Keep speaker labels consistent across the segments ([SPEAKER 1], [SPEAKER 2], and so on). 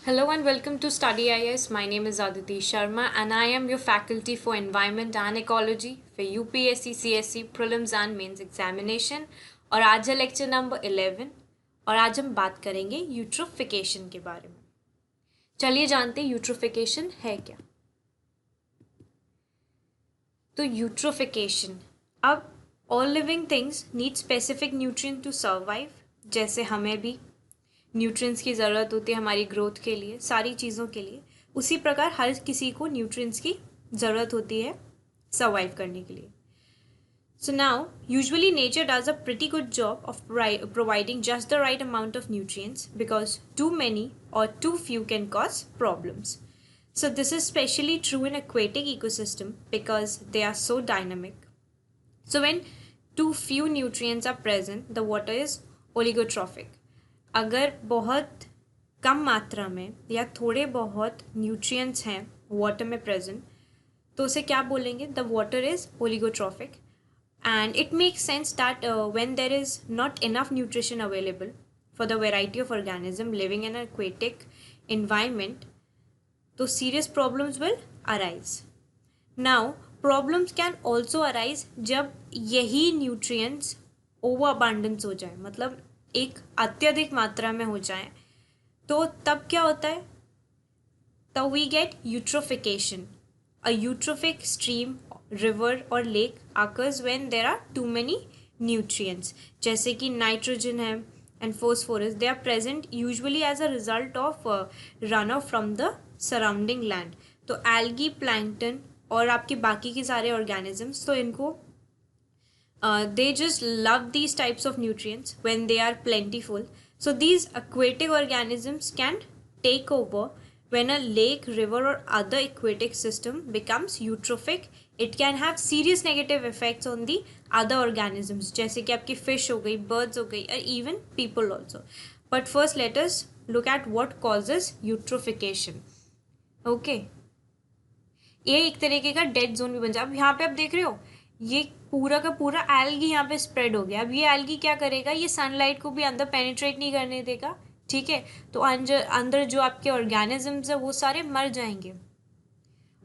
[SPEAKER 1] Hello and welcome to Study IS. My name is Aditi Sharma and I am your faculty for Environment and Ecology for UPSC CSE Prelims and Mains Examination और आज है lecture number 11 और आज हम बात करेंगे eutrophication के बारे में। चलिए जानते हैं यूट्रोफिकेशन है क्या। तो यूट्रोफिकेशन, अब all living things need specific nutrient to survive, जैसे हमें भी न्यूट्रिएंट्स की ज़रूरत होती है हमारी ग्रोथ के लिए, सारी चीज़ों के लिए, उसी प्रकार हर किसी को न्यूट्रिएंट्स की ज़रूरत होती है सर्वाइव करने के लिए। So now, usually nature does a pretty good job of providing just the right amount of nutrients because too many or too few can cause problems. So this is especially true in aquatic ecosystem because they are so dynamic. So when too few nutrients are present, the water is oligotrophic. अगर बहुत कम मात्रा में या थोड़े बहुत nutrients हैं water में present, तो उसे क्या बोलेंगे? The water is oligotrophic. And it makes sense that when there is not enough nutrition available for the variety of organism living in an aquatic environment, so serious problems will arise. Now, problems can also arise जब यही nutrients overabundance हो जाए, मतलब एक अत्यधिक मात्रा में हो जाए, तो तब क्या होता है? तो we get eutrophication. A eutrophic stream, river or lake occurs when there are too many nutrients, जैसे कि नाइट्रोजन है and phosphorus. They are present usually as a result of runoff from the surrounding land. तो algae, plankton और आपके बाकी के सारे organisms, तो इनको they just love these types of nutrients when they are plentiful. So these aquatic organisms can take over when a lake, river or other aquatic system becomes eutrophic. It can have serious negative effects on the other organisms, जैसे कि आपकी fish हो गई, birds हो गई, or even people also. But first let us look at what causes eutrophication. Okay. ये एक तरीके का डेड जोन भी बन जाए. अब यहाँ पे आप देख रहे हो, ये पूरा का पूरा एल्गी यहाँ पे स्प्रेड हो गया. अब ये एल्गी क्या करेगा? ये सनलाइट को भी अंदर पेनिट्रेट नहीं करने देगा, ठीक है? तो अंदर जो आपके ऑर्गेनिजम्स है वो सारे मर जाएंगे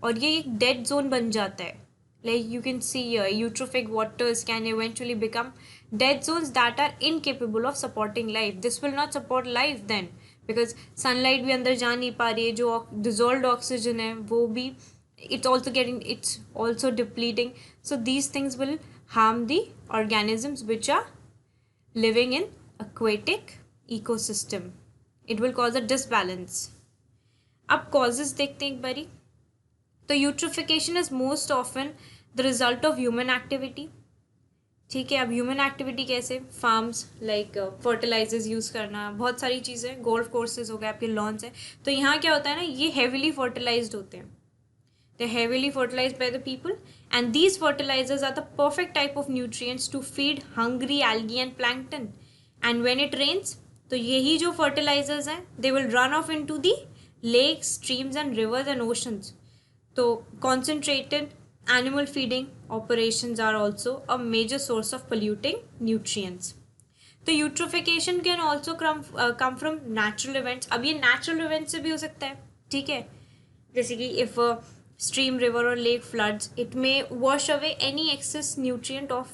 [SPEAKER 1] और ये एक डेड जोन बन जाता है. Like you can see eutrophic waters can eventually become dead zones that are incapable of supporting life. This will not support life then, because sunlight भी अंदर जा नहीं पा रही है, जो डिजोल्व्ड ऑक्सीजन है वो भी it's also depleting. So these things will harm the organisms which are living in aquatic ecosystem. It will cause a disbalance. अब causes देखते हैं एक बारी. तो eutrophication is most often the result of human activity. ठीक है, अब human activity कैसे? फार्म्स लाइक फर्टिलाइजर्स यूज़ करना, बहुत सारी चीज़ें, गोल्फ कोर्सेज हो गए, आपके लॉन्स है. तो यहाँ क्या होता है ना, ये हेविली फर्टिलाइज्ड होते हैं. They're heavily fertilized by the people, and these fertilizers are the perfect type of nutrients to feed hungry algae and plankton. And when it rains, तो यही जो fertilizers हैं, they will run off into the lakes, streams and rivers and oceans. तो concentrated animal feeding operations are also a major source of polluting nutrients. तो eutrophication can also come from natural events. अब ये natural events से भी हो सकता है, ठीक है? जैसे कि if stream, river or lake floods, it may wash away any excess nutrient off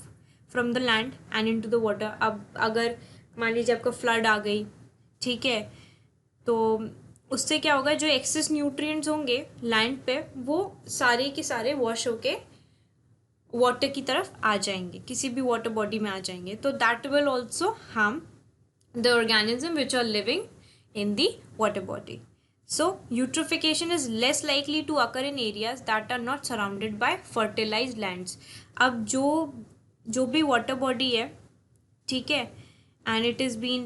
[SPEAKER 1] from the land and into the water. अब अगर मान लीजिए आपका फ्लड आ गई, ठीक है, तो उससे क्या होगा? जो एक्सेस न्यूट्रिएंट्स होंगे लैंड पे वो सारे के सारे वॉश होके वाटर की तरफ आ जाएंगे, किसी भी वाटर बॉडी में आ जाएंगे. तो that will also harm the organism which are living in the water body. So, eutrophication is less likely to occur in areas that are not surrounded by fertilized lands. अब जो भी water body है, ठीक है, and it is being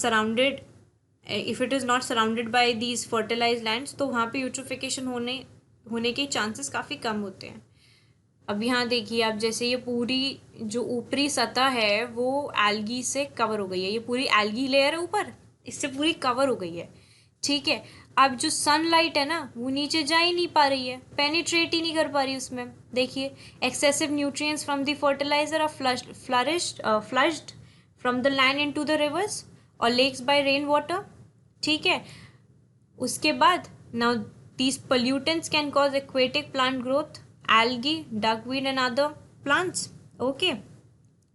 [SPEAKER 1] surrounded, if it is not surrounded by these fertilized lands, तो वहाँ पे eutrophication होने के chances काफ़ी कम होते हैं. अब यहाँ देखिए आप, जैसे ये पूरी जो ऊपरी सतह है वो एल्गी से कवर हो गई है, ये पूरी एल्गी लेयर है ऊपर, इससे पूरी कवर हो गई है, ठीक है. अब जो सनलाइट है ना वो नीचे जा ही नहीं पा रही है, पेनिट्रेट ही नहीं कर पा रही उसमें. देखिए, excessive nutrients from the fertiliser are flushed from the land into the rivers और लेक्स बाय रेन वाटर, ठीक है. उसके बाद now these pollutants can cause aquatic plant growth, algae, duckweed and other plants. Okay,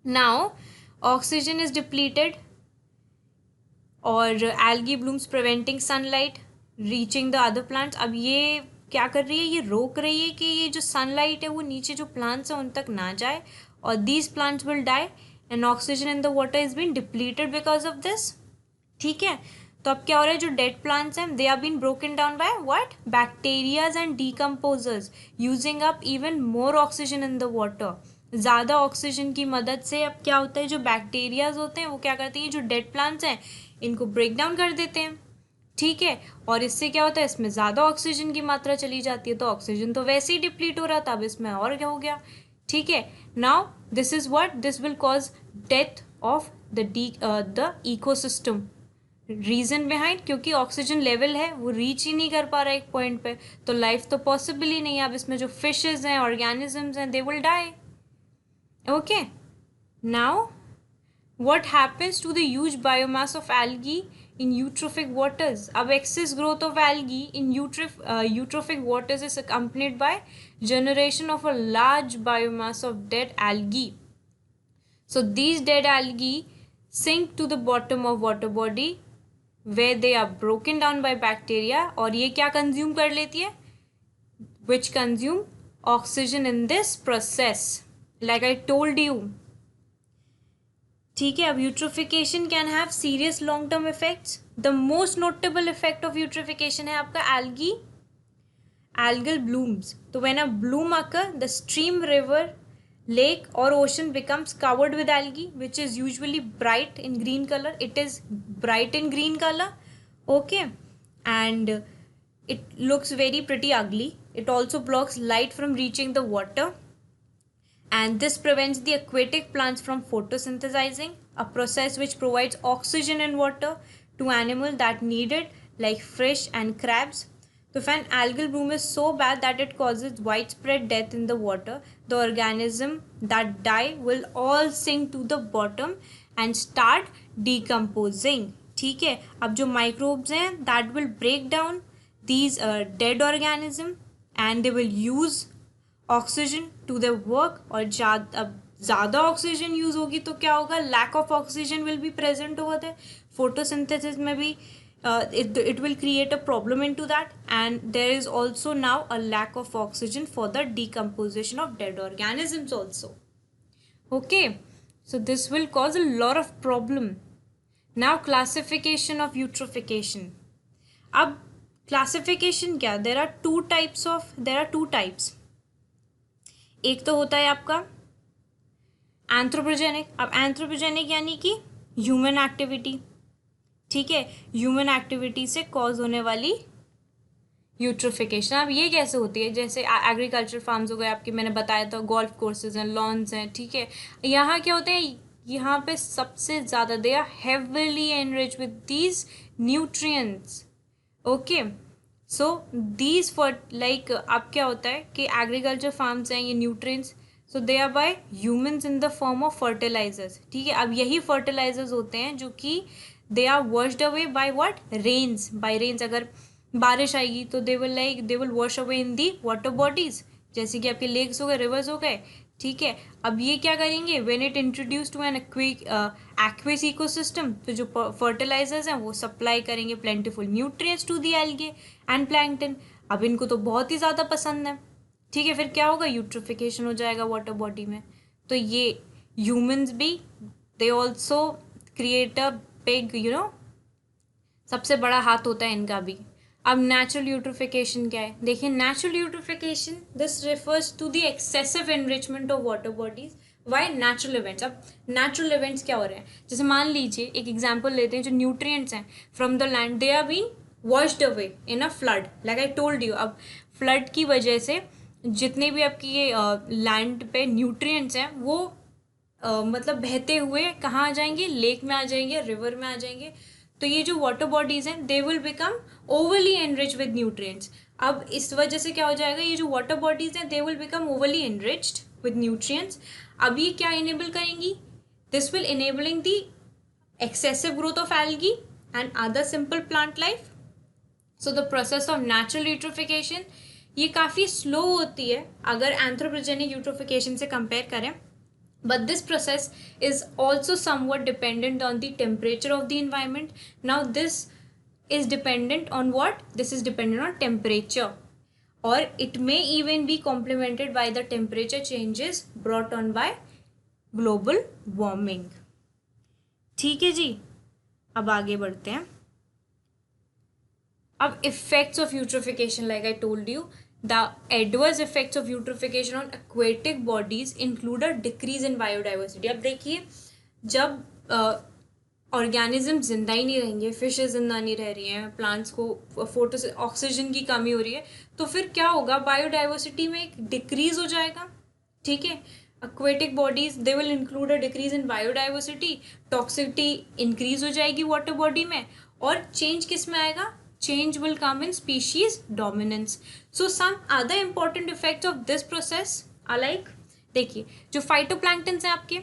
[SPEAKER 1] now oxygen is depleted और algae blooms preventing sunlight reaching the other plants. अब ये क्या कर रही है, ये रोक रही है कि ये जो सनलाइट है वो नीचे जो प्लांट्स हैं उन तक ना जाए, और these plants will die and oxygen in the water is been depleted because of this. ठीक है, तो अब क्या हो रहा है, जो डेड प्लांट्स हैं they are been broken down by what, bacterias and decomposers using up even more oxygen in the water. ज़्यादा ऑक्सीजन की मदद से अब क्या होता है, जो बैक्टीरियाज होते हैं वो क्या करते हैं, जो डेड प्लांट्स हैं इनको ब्रेक डाउन कर देते हैं. ठीक है, और इससे क्या होता है, इसमें ज़्यादा ऑक्सीजन की मात्रा चली जाती है, तो ऑक्सीजन तो वैसे ही डिप्लीट हो रहा था, अब इसमें और क्या हो गया. ठीक है, now this is what, this will cause death of the ecosystem. Reason behind, क्योंकि ऑक्सीजन लेवल है वो रीच ही नहीं कर पा रहा एक पॉइंट पे, तो लाइफ तो पॉसिबल ही नहीं है. अब इसमें जो फिशेज हैं, ऑर्गेनिजम्स हैं, they will die. Okay, now what happens to the huge biomass of algae in eutrophic waters. अब excess growth of algae in eutrophic waters is accompanied by generation of a large biomass of dead algae. So these dead algae sink to the bottom of water body where they are broken down by bacteria, और ये क्या consume कर लेती है, which consume oxygen in this process, like I told you. ठीक है, अब eutrophication can have serious long term effects. The most notable effect of eutrophication है आपका algal blooms. तो when a bloom occur, the stream, river, lake or ocean becomes covered with algae which is usually bright in green color. It is bright in green color. Okay, and it looks very pretty ugly. It also blocks light from reaching the water, and this prevents the aquatic plants from photosynthesizing, a process which provides oxygen and water to animals that need it, like fish and crabs. So if an algal bloom is so bad that it causes widespread death in the water, the organism that die will all sink to the bottom and start decomposing. ठीक है, अब जो microbes हैं that will break down these dead organism and they will use oxygen to the work. और अब ज़्यादा oxygen use होगी तो क्या होगा, lack of oxygen will be present over there. Photosynthesis में भी it will create a problem into that, and there is also now a lack of oxygen for the decomposition of dead organisms also. Okay, so this will cause a lot of problem. Now classification of eutrophication. अब classification क्या, there are two types. एक तो होता है आपका anthropogenic. अब anthropogenic यानी कि ह्यूमन एक्टिविटी. ठीक है, ह्यूमन एक्टिविटी से कॉज होने वाली यूट्रोफिकेशन. अब ये कैसे होती है, जैसे एग्रीकल्चर फार्म्स हो गए आपके, मैंने बताया था गोल्फ कोर्सेज हैं, लॉन्स हैं. ठीक है, यहाँ क्या होते हैं, यहाँ पे सबसे ज़्यादा they are heavily enrich with these nutrients. Okay, so these like अब क्या होता है कि एग्रीकल्चर फार्म्स हैं, ये nutrients, so they are by humans in the form of fertilisers. ठीक है, अब यही फर्टिलाइजर्स होते हैं जो कि they are washed away by what, rains. By rains, अगर बारिश आएगी तो they will wash away in the water bodies, जैसे कि आपके लेक्स हो गए, रिवर्स हो गए. ठीक है, अब ये क्या करेंगे, when it introduce to an aqueous ecosystem, तो जो फर्टिलाइजर्स हैं वो सप्लाई करेंगे plentiful nutrients to the algae and plankton. अब इनको तो बहुत ही ज़्यादा पसंद है. ठीक है, फिर क्या होगा, यूट्रोफिकेशन हो जाएगा वाटर बॉडी में. तो ये ह्यूमंस भी they also create a big सबसे बड़ा हाथ होता है इनका भी. अब नेचुरल यूट्रोफिकेशन क्या है, देखिए natural eutrophication this refers to the excessive enrichment of water bodies by natural events. अब नेचुरल इवेंट्स क्या हो रहे हैं, जैसे मान लीजिए एक एग्जांपल लेते हैं, जो न्यूट्रिएंट्स हैं from the land they are been washed away in a flood, like I told you. अब फ्लड की वजह से जितने भी आपकी ये लैंड पे न्यूट्रिएंट्स हैं वो मतलब बहते हुए कहाँ आ जाएंगे, लेक में आ जाएंगे, रिवर में आ जाएंगे. तो ये जो वाटर बॉडीज़ हैं they will become overly enrich with nutrients. अब इस वजह से क्या हो जाएगा, ये जो वाटर बॉडीज़ हैं they will become overly enriched with nutrients. अब ये क्या इनेबल करेंगी, this will enabling the excessive growth of algae and other simple plant life. So the process of natural eutrophication ये काफ़ी स्लो होती है अगर एंथ्रोपोजेनिक यूट्रोफिकेशन से कंपेयर करें. But this process is also somewhat dependent on the temperature of the environment. Now this is dependent on what? This is dependent on temperature, or it may even be complemented by the temperature changes brought on by global warming. ठीक है जी, अब आगे बढ़ते हैं. अब effects of eutrophication, like I told you, the adverse effects of eutrophication on aquatic bodies include a decrease in biodiversity. अब देखिए, जब ऑर्गेनिज्म जिंदा ही नहीं रहेंगे, फिशेज जिंदा नहीं रह रही हैं, प्लांट्स को फोटो ऑक्सीजन की कमी हो रही है, तो फिर क्या होगा? बायोडाइवर्सिटी में एक डिक्रीज हो जाएगा. ठीक है, aquatic bodies they will include a decrease in biodiversity, toxicity increase हो जाएगी वाटर बॉडी में, और चेंज किस में आएगा? Change will come in species dominance. So some other important effects of this process are like, देखिए जो phytoplankton हैं आपके,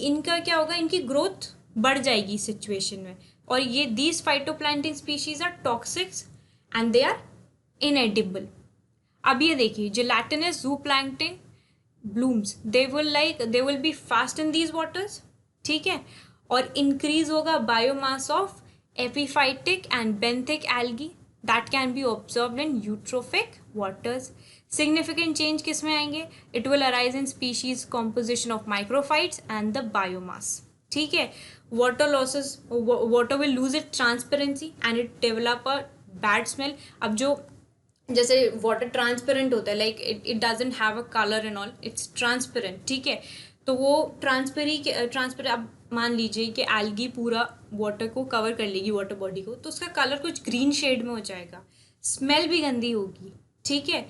[SPEAKER 1] इनका क्या होगा? इनकी ग्रोथ बढ़ जाएगी इस सिचुएशन में, और ये these phytoplankton species are toxic and they are inedible. अब ये देखिए gelatinous zooplankton blooms, they will be fast in these waters. ठीक है, और increase होगा biomass of epiphytic and benthic algae that can be observed in eutrophic waters. Significant change किस में आएंगे? It will arise in species composition of microphytes and the biomass. ठीक है, water will lose its transparency and it develop a bad smell. अब जो जैसे water transparent होता है, like it doesn't have a colour and all, it's transparent. ठीक है, तो वो ट्रांसपेरेंट अब मान लीजिए कि एल्गी पूरा वाटर को कवर कर लेगी, वाटर बॉडी को, तो उसका कलर कुछ ग्रीन शेड में हो जाएगा, स्मेल भी गंदी होगी. ठीक है,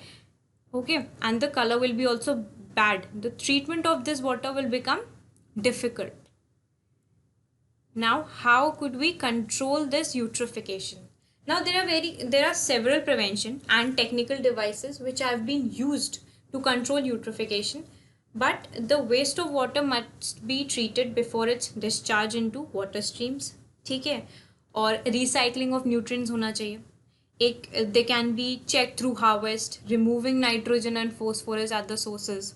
[SPEAKER 1] okay, and the colour will be also bad. The treatment of this water will become difficult. Now how could we control this eutrophication? Now there are several prevention and technical devices which have been used to control eutrophication, but the waste of water must be treated before its discharge into water streams. ठीक है, और recycling of nutrients होना चाहिए. एक they can be checked through harvest, removing nitrogen and phosphorus at the sources.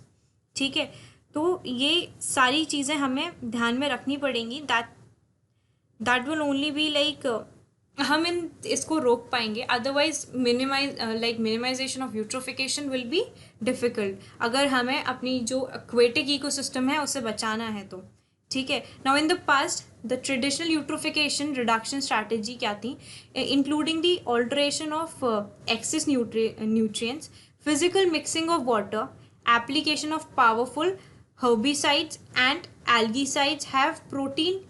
[SPEAKER 1] ठीक है, तो ये सारी चीज़ें हमें ध्यान में रखनी पड़ेंगी. that will only be like हम इसको रोक पाएंगे. Otherwise minimization of eutrophication will be difficult, अगर हमें अपनी जो एक्वेटिक इकोसिस्टम है उससे बचाना है तो. ठीक है, now in the past the traditional eutrophication reduction strategy क्या थी? Including the alteration of excess nutrients, physical mixing of water, application of powerful herbicides and algicides have proven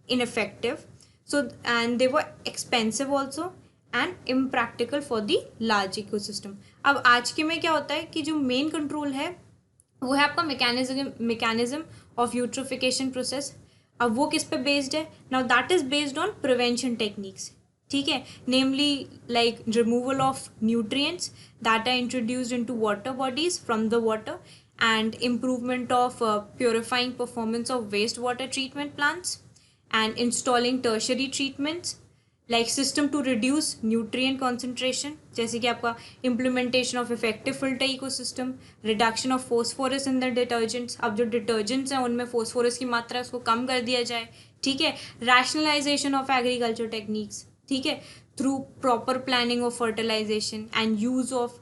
[SPEAKER 1] ineffective. So, and they were expensive also and impractical for the large ecosystem. अब आज के में क्या होता है कि जो main control है वो है आपका मैकेनिज्म ऑफ यूट्रोफिकेशन प्रोसेस. अब वो किस पे बेस्ड है? Now that is based on prevention techniques. ठीक है, namely like removal of nutrients that are introduced into water bodies from the water, and improvement of purifying performance of wastewater treatment plants, and installing tertiary treatments like system to reduce nutrient concentration, जैसे कि आपका implementation of effective filter ecosystem, reduction of phosphorus in the detergents. अब जो detergents हैं उनमें phosphorus की मात्रा उसको कम कर दिया जाए. ठीक है, rationalization of agriculture techniques. ठीक है, through proper planning of fertilization and use of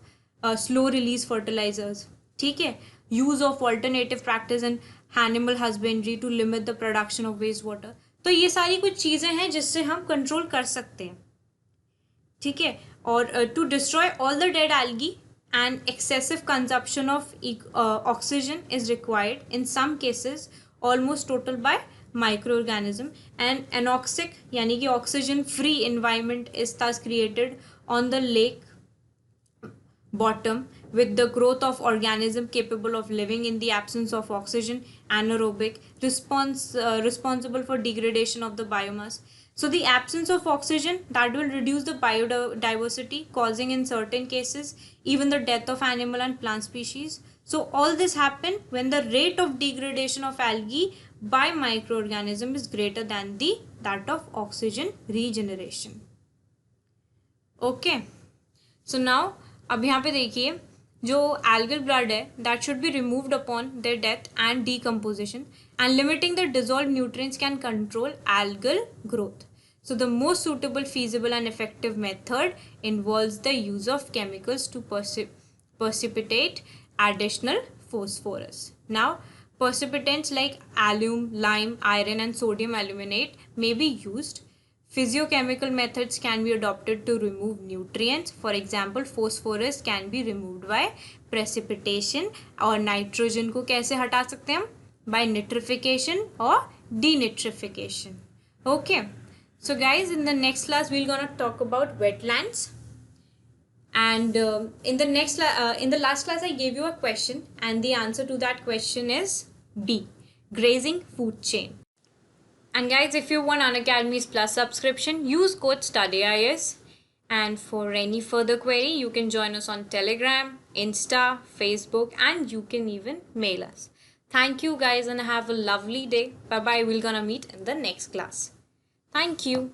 [SPEAKER 1] slow release fertilizers. ठीक है, use of alternative practice in animal husbandry to limit the production of wastewater. तो ये सारी कुछ चीज़ें हैं जिससे हम कंट्रोल कर सकते हैं. ठीक है, और to destroy all the dead algae and excessive consumption of oxygen is required in some cases almost total by microorganism, and anoxic यानी कि oxygen free environment is thus created on the lake bottom with the growth of organism capable of living in the absence of oxygen, anaerobic responsible for degradation of the biomass. So the absence of oxygen that will reduce the biodiversity, causing in certain cases even the death of animal and plant species. So all this happen when the rate of degradation of algae by microorganism is greater than that of oxygen regeneration. Okay, so now अब यहाँ पे देखिए, जो algal blood है that should be removed upon their death and decomposition, and limiting the dissolved nutrients can control algal growth. So the most suitable, feasible and effective method involves the use of chemicals to precipitate additional phosphorus. Now precipitants like alum, lime, iron and sodium aluminate may be used. Physiochemical methods can be adopted to remove nutrients. For example, phosphorus can be removed by precipitation. और nitrogen को कैसे हटा सकते हैं हम? By nitrification or denitrification. Okay. So guys, in the next class we're gonna talk about wetlands. And in the last class I gave you a question, and the answer to that question is B, grazing food chain. And guys, if you want Unacademy's Plus subscription, use code STUDYIS. And for any further query, you can join us on Telegram, Insta, Facebook, and you can even mail us. Thank you guys and have a lovely day. Bye bye. We're gonna meet in the next class. Thank you.